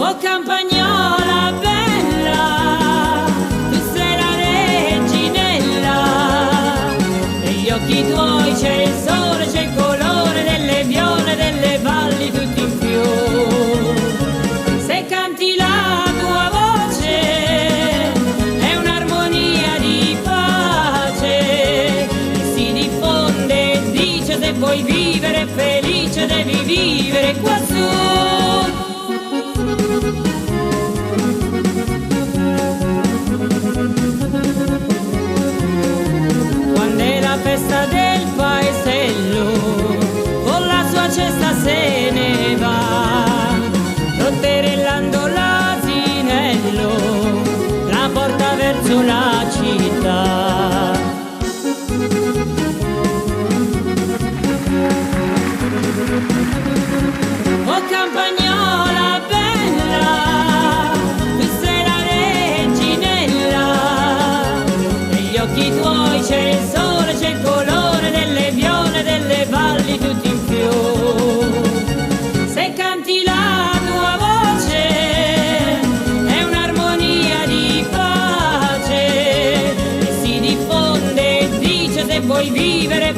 Oh campagnola bella, tu sei la reginella, negli occhi tuoi c'è il sole, c'è il colore delle viole, delle valli tutti in fiore. Se canti la tua voce è un'armonia di pace che si diffonde e dice: se vuoi vivere felice devi vivere quassù. Festa del paesello, con la sua cesta se ne va, trotterellando l'asinello, la porta verso la città. Oh campagnola bella, tu sei la reginella, negli occhi tuoi c'è il sole, c'è il colore delle viole, delle valli tutti in fiore. Se canti la tua voce è un'armonia di pace che si diffonde e dice: se vuoi vivere